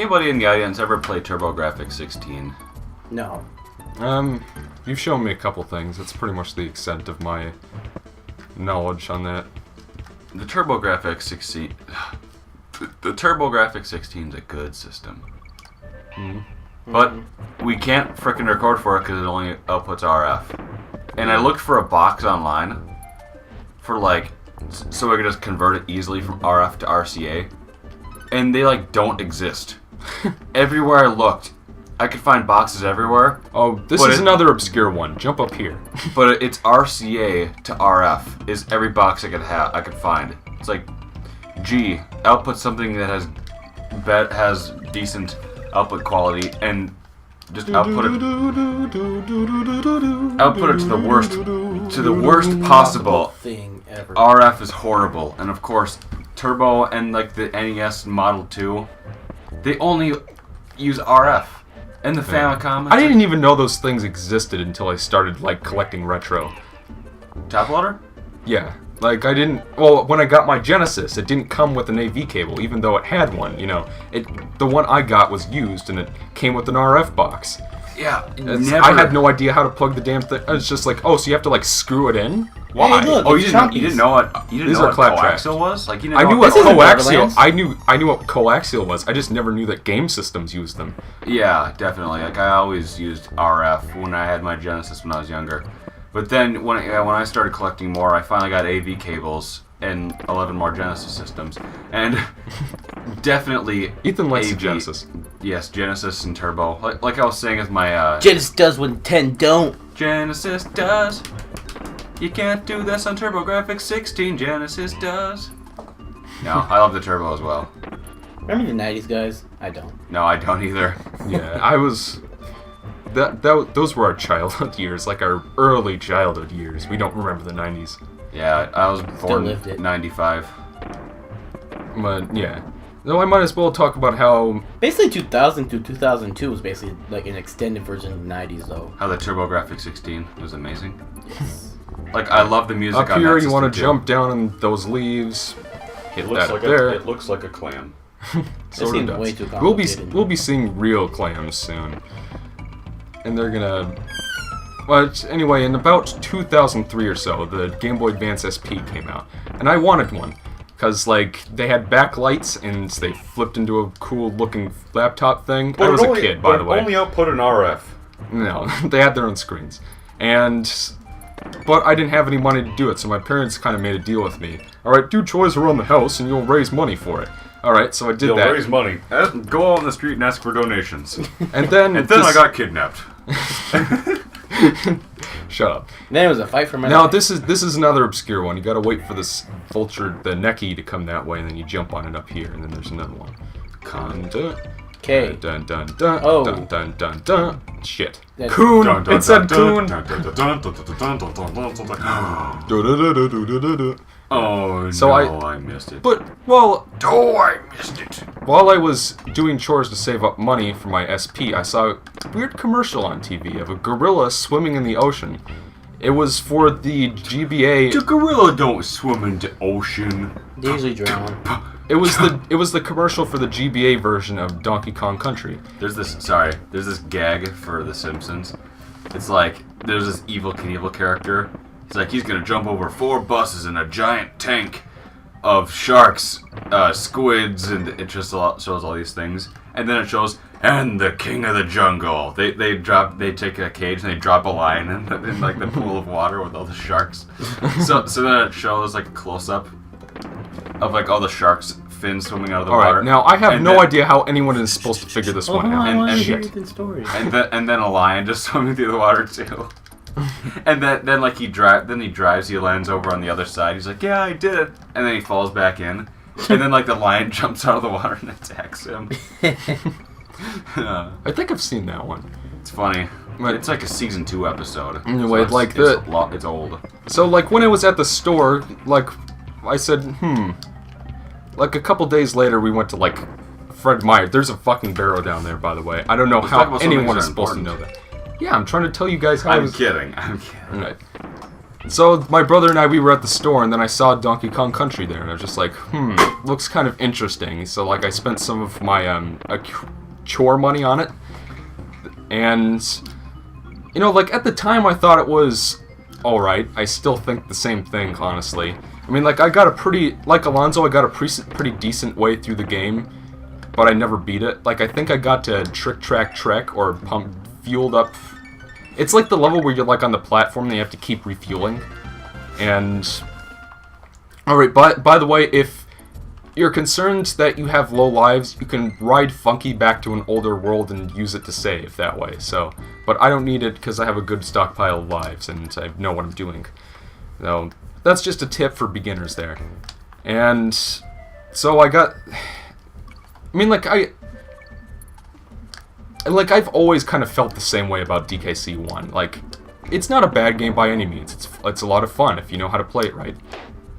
anybody in the audience ever play TurboGrafx 16? No. You've shown me a couple things. That's pretty much the extent of my knowledge on that. The TurboGrafx 16... The TurboGrafx 16 is a good system. But we can't frickin' record for it because it only outputs RF. And I looked for a box online for like, so I could just convert it easily from RF to RCA. And they like don't exist. Everywhere I looked, I could find boxes everywhere. Oh, this is another obscure one. Jump up here. But it's RCA to RF is every box I could find. It's like, gee, output something that has decent output quality and just output it to the worst possible thing ever. RF is horrible, and of course Turbo and like the NES Model 2, they only use RF. And the Famicom. I didn't even know those things existed until I started like collecting retro. Top loader? Yeah. Like, I didn't... Well, when I got my Genesis, it didn't come with an AV cable, even though it had one, you know. The one I got was used, and it came with an RF box. Yeah, I had no idea how to plug the damn thing. I was just like, oh, so you have to, like, screw it in? Why? Hey, look, oh, you didn't know what coaxial was? Like, you know, I knew what coaxial... I knew what coaxial was. I just never knew that game systems used them. Yeah, definitely. Like, I always used RF when I had my Genesis when I was younger. But then when I started collecting more, I finally got AV cables and 11 more Genesis systems, and definitely Ethan likes AV, the Genesis. Yes, Genesis and Turbo. Like I was saying, with my Genesis does what 10 don't. Genesis does. You can't do this on TurboGrafx 16. Genesis does. No, I love the Turbo as well. Remember the 90s, guys? I don't. No, I don't either. Yeah, I was... Those were our childhood years, like our early childhood years. We don't remember the 90s. Yeah, I was born in 95. But, yeah. So I might as well talk about how... Basically, 2000 to 2002 was basically like an extended version of the 90s, though. How the TurboGrafx 16 was amazing. Yes. Like, I love the music up on here, that you want to too. jump down in those leaves. Hit that up there. It looks like a clam. Sort of does. Way too complicated. We'll be seeing real clams soon. And they're gonna... Well, anyway, in about 2003 or so, the Game Boy Advance SP came out. And I wanted one. Because, like, they had backlights, and they flipped into a cool-looking laptop thing. I was a kid, by the way. only output an RF. No, they had their own screens. But I didn't have any money to do it, so my parents kind of made a deal with me. Alright, do chores around the house, and you'll raise money for it. Alright, so I did that. You'll raise money. Go out on the street and ask for donations. And then I got kidnapped. Shut up. Then it was a fight for my Now life. this is another obscure one. You gotta wait for this vulture, the necky, to come that way, and then you jump on it up here, and then there's another one. Okay. Dun dun dun. Oh. Dun dun dun dun. Shit. That's- Coon. Dun, dun, It said dun, coon. dun, dun, dun, dun, dun, dun, dun, dun, dun, dun, dun. Du-du-du-du-du-du-du. Oh So no, I missed it. But, well, I missed it. while I was doing chores to save up money for my SP, I saw a weird commercial on TV of a gorilla swimming in the ocean. It was for the GBA. The gorilla don't swim into ocean. They usually drown. It was the commercial for the GBA version of Donkey Kong Country. There's this gag for The Simpsons. It's like, there's this Evil Knievel character. It's like, he's gonna jump over 4 buses in a giant tank of sharks, squids, and it just shows all these things. And then it shows, and the king of the jungle. They take a cage and they drop a lion in like the pool of water with all the sharks. So then it shows like a close-up of like all the sharks' fins swimming out of the water. Alright, now I have no idea how anyone is supposed to figure this one out. I want to and hear shit. Ethan's story. And then a lion just swimming through the water too. And then like he drives, he lands over on the other side. He's like, yeah, I did it. And then he falls back in. And then like the lion jumps out of the water and attacks him. I think I've seen that one. It's funny. It's like a season 2 episode. Anyway, so like it's old. So like when I was at the store, like I said, Like a couple days later, we went to like Fred Meyer. There's a fucking barrow down there, by the way. I don't know Let's talk how about something anyone is that's supposed to important. know that. Yeah, I'm trying to tell you guys how. I'm kidding. Right. So my brother and I, we were at the store, and then I saw Donkey Kong Country there, and I was just like, looks kind of interesting. So like I spent some of my chore money on it, and you know, like at the time I thought it was all right. I still think the same thing, honestly. I mean, like I got a like Alonzo, I got a pretty decent way through the game, but I never beat it. Like I think I got to Trick Track Trek or Pump Fueled Up. It's like the level where you're like on the platform and you have to keep refueling. And alright, by the way, if you're concerned that you have low lives, you can ride Funky back to an older world and use it to save that way. So, but I don't need it because I have a good stockpile of lives and I know what I'm doing. So, that's just a tip for beginners there. And so I mean, I've always kind of felt the same way about DKC 1. Like, it's not a bad game by any means. It's a lot of fun if you know how to play it right.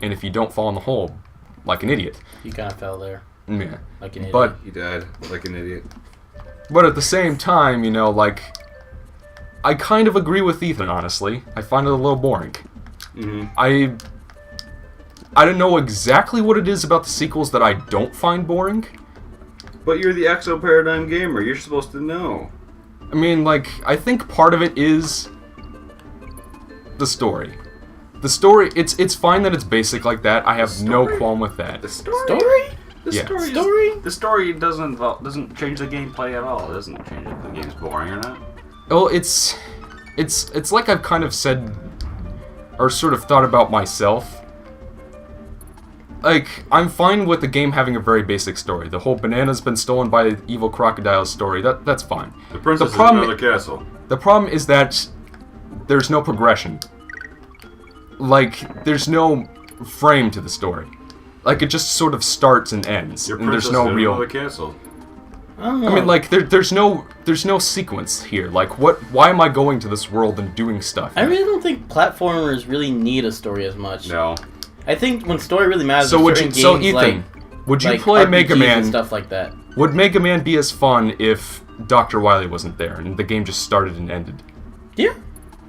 And if you don't fall in the hole like an idiot. You kind of fell there. Yeah. Like an idiot. But He died like an idiot. But at the same time, you know, like, I kind of agree with Ethan, honestly. I find it a little boring. Mm-hmm. I don't know exactly what it is about the sequels that I don't find boring. But you're the Exo Paradigm gamer. You're supposed to know. I mean, like, I think part of it is the story. The story, it's fine that it's basic like that. I have no qualm with that. The story? Yeah. The story doesn't change the gameplay at all. It doesn't change if the game's boring or not. Well, it's like I've kind of said, or sort of thought about myself. Like, I'm fine with the game having a very basic story. The whole banana's been stolen by evil crocodiles story, that's fine. The princess is in another castle. The problem is that there's no progression. Like, there's no frame to the story. Like, it just sort of starts and ends. Your and there's princess no is real... in another castle. I don't know. I mean, like, there's no sequence here. Like, why am I going to this world and doing stuff? I really don't think platformers really need a story as much. No. I think when story really matters, So is would certain you? So games Ethan, would you like play RPGs Mega Man? and stuff like that? Would Mega Man be as fun if Dr. Wily wasn't there and the game just started and ended Yeah.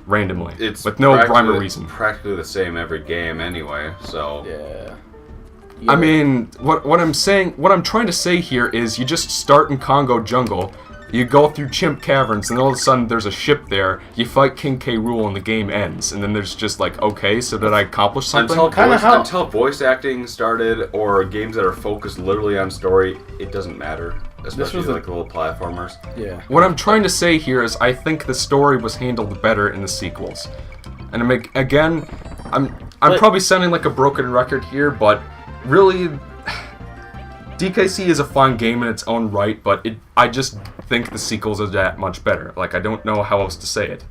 randomly, It's with no rhyme or practically- reason? Practically the same every game anyway, so... Yeah. I mean, what I'm trying to say here is you just start in Congo Jungle, you go through Chimp Caverns, and all of a sudden there's a ship there, you fight King K. Rool, and the game ends. And then there's just like, okay, so did I accomplish something? Until voice acting started, or games that are focused literally on story, it doesn't matter. Especially like the little platformers. Yeah. What I'm trying to say here is I think the story was handled better in the sequels. And I'm probably sounding like a broken record here, but really, DKC is a fun game in its own right, but I just think the sequels are that much better. Like, I don't know how else to say it.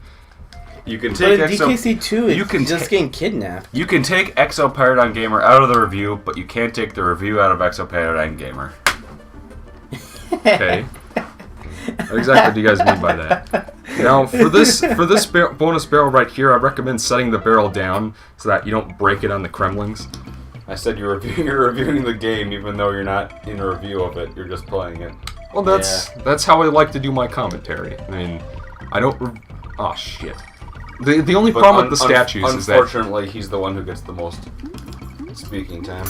You can But take in DKC 2, it's you can just getting kidnapped. You can take Exo Paradigm Gamer out of the review, but you can't take the review out of Exo Paradigm Gamer. Okay. What exactly do you guys mean by that? Now, for this bonus barrel right here, I recommend setting the barrel down so that you don't break it on the Kremlings. I said you're reviewing the game, even though you're not in a review of it. You're just playing it. Well, that's how I like to do my commentary. I mean, I don't... Oh, shit. The only problem with the statues is that... Unfortunately, he's the one who gets the most speaking time.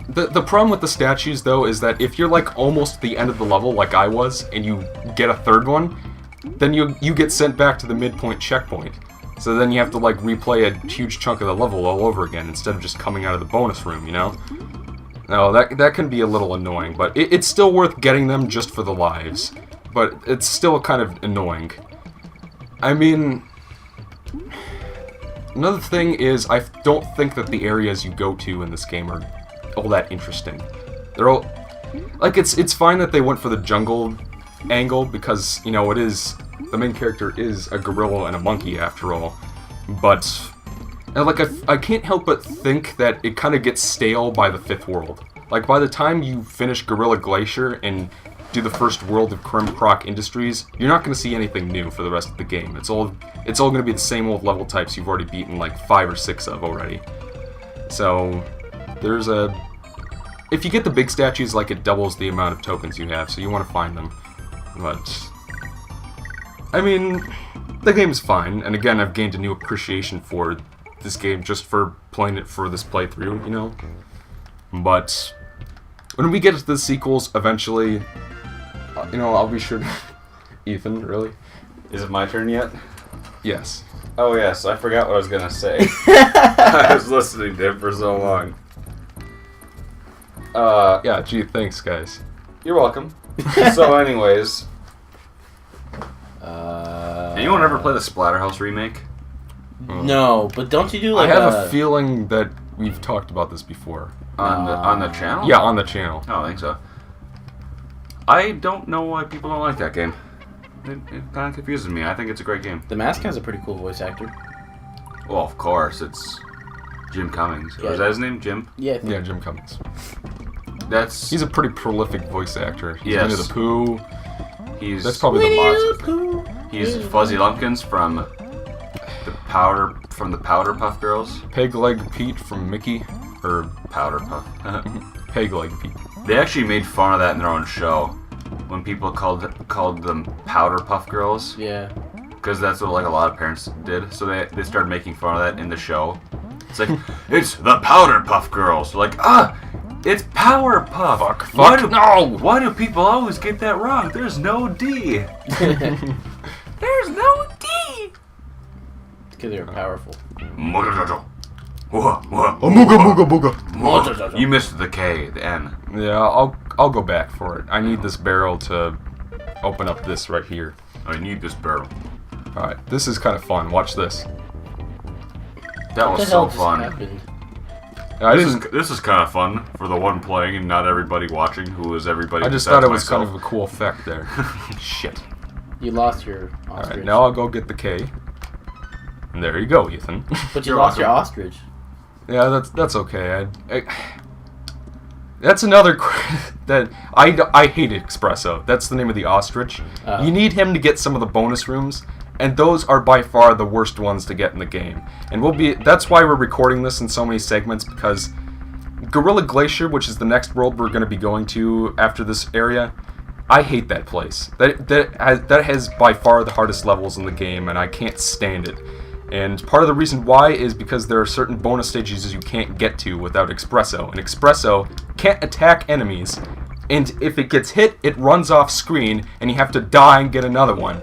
The problem with the statues, though, is that if you're, like, almost at the end of the level, like I was, and you get a third one, then you get sent back to the midpoint checkpoint. So then you have to, like, replay a huge chunk of the level all over again, instead of just coming out of the bonus room, you know? No, that can be a little annoying, but it's still worth getting them just for the lives. But it's still kind of annoying. I mean... Another thing is, I don't think that the areas you go to in this game are all that interesting. They're all... Like, it's fine that they went for the jungle angle, because, you know, the main character is a gorilla and a monkey, after all. But, like, I can't help but think that it kind of gets stale by the 5th world. Like, by the time you finish Gorilla Glacier and do the first world of Krim Croc Industries, you're not going to see anything new for the rest of the game. It's all going to be the same old level types you've already beaten, like, 5 or 6 of already. So, there's a... If you get the big statues, like, it doubles the amount of tokens you have, so you want to find them. But... I mean, the game's fine, and again, I've gained a new appreciation for this game just for playing it for this playthrough, you know? But when we get to the sequels eventually, you know, I'll be sure to... Ethan, really? Is it my turn yet? Yes. Oh, yes. I forgot what I was going to say. I was listening to him for so long. Yeah, gee, thanks, guys. You're welcome. So, anyways. Anyone ever play the Splatterhouse remake? No, but don't you do I like have a feeling that we've talked about this before. On the channel? Yeah, on the channel. I don't think so. I don't know why people don't like that game. It kind of confuses me. I think it's a great game. The Mask has a pretty cool voice actor. Well, of course, it's Jim Cummings. Yeah. Or is that his name? Jim? Yeah. Yeah, Jim Cummings. He's a pretty prolific voice actor. He's Yes. Winnie the Pooh. That's probably the Pooh. He's Fuzzy Lumpkins from the Powder Puff Girls. Peg Leg Pete from Mickey. Or Powder Puff. Peg Leg Pete. They actually made fun of that in their own show when people called them Powder Puff Girls, Yeah. because that's what like a lot of parents did. So they started making fun of that in the show. It's like it's the Powder Puff Girls. They're like it's Power Puff. Fuck. No. Why do people always get that wrong? There's no D. There's no D. Because they're powerful. Booga booga booga. You missed the K, the N. Yeah, I'll go back for it. I need this barrel to open up this right here. I need this barrel. Alright, this is kind of fun. Watch this. That What was the hell so just fun. happened? This is kind of fun for the one playing and not everybody watching, who is everybody. I just besides thought it was myself. kind of a cool effect there. Shit. You lost your ostrich. Alright, now I'll go get the K. And there you go, Ethan. But you You're lost your welcome. ostrich. Yeah, that's okay. That's another that I hate Espresso. That's the name of the ostrich. You need him to get some of the bonus rooms, and those are by far the worst ones to get in the game. And that's why we're recording this in so many segments, because Gorilla Glacier, which is the next world we're going to be going to after this area, I hate that place. That has by far the hardest levels in the game, and I can't stand it. And part of the reason why is because there are certain bonus stages you can't get to without Espresso. And Espresso can't attack enemies, and if it gets hit, it runs off screen, and you have to die and get another one.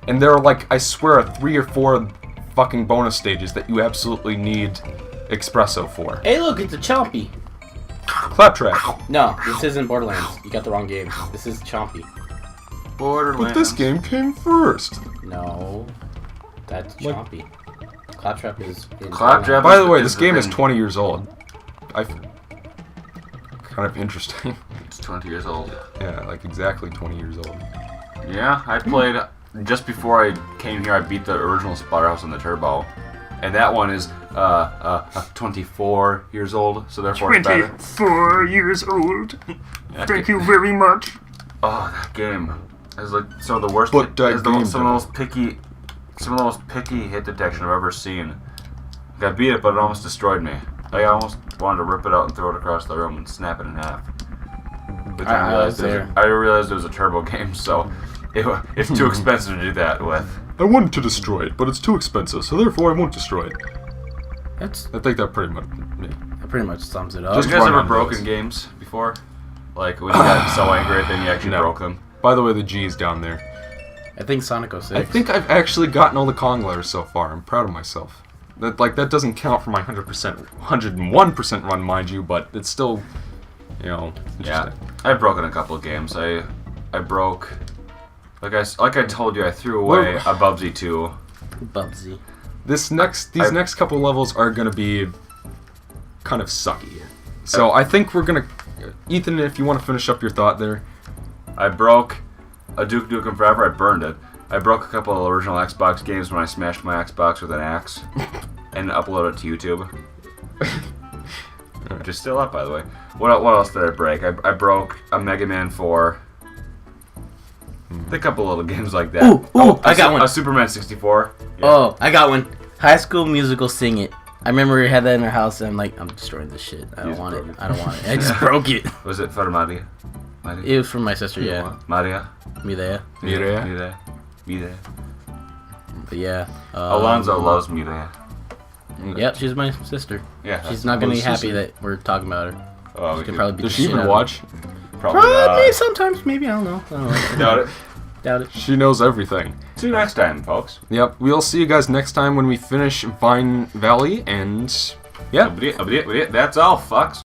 And there are, like, I swear, 3 or 4 fucking bonus stages that you absolutely need Espresso for. Hey, look, it's a Chompy. Claptrap. No, this isn't Borderlands. You got the wrong game. This is Chompy. Borderlands. But this game came first. No, that's Chompy. Claptrap is in Claptrap- By the way, is this the game is thing. 20 years old. Kind of interesting. It's 20 years old. Yeah, like exactly 20 years old. Yeah, I played just before I came here. I beat the original Splatterhouse on the Turbo, and that one is 24 years old. So therefore, it's better. 24 years old. Yeah, Thank you very much. Oh, that game is like some of the worst. But that is the, game, some of the most picky hit detection I've ever seen. Like, I beat it, but it almost destroyed me. I almost wanted to rip it out and throw it across the room and snap it in half. But then I was there. I realized it was a turbo game, so it's too expensive to do that with. I wanted to destroy it, but it's too expensive, so therefore I won't destroy it. That's I think that pretty much. Yeah. that pretty much sums it up. Just Have you guys run ever on broken those. games before? Like when you got so angry at them, you actually No. broke them? By the way, the G is down there. I think Sonic 06. I think I've actually gotten all the Kong letters so far. I'm proud of myself. That doesn't count for my 101% run, mind you, but it's still, Yeah, interesting. I've broken a couple of games. I broke, like I told you, I threw away a Bubsy 2. Bubsy. These next couple levels are gonna be kind of sucky. So I think we're gonna, Ethan, if you want to finish up your thought there. I broke a Duke Nukem Forever. I burned it. I broke a couple of original Xbox games when I smashed my Xbox with an axe and uploaded it to YouTube. Which is still up, by the way. What else did I break? I broke a Mega Man 4. A couple little games like that. Ooh, I got one. A Superman 64. Yeah. Oh, I got one. High School Musical Sing It. I remember we had that in our house, and I'm like, I'm destroying this shit. I don't want it. I don't want it. I just broke it. Was it for Maria? It was from my sister, yeah. Maria? Me there. Mireia? Mireia. But yeah. Alonzo loves me there. Yep, she's my sister. Yeah. She's not gonna be sister. happy that we're talking about her. Oh, She we could could probably beat Does the she shit even out of watch? probably Probably not. sometimes, maybe, I don't know. Doubt it. Doubt it. She knows everything. See you next time, folks. Yep, we'll see you guys next time when we finish Vine Valley, and yeah. That's all, fucks.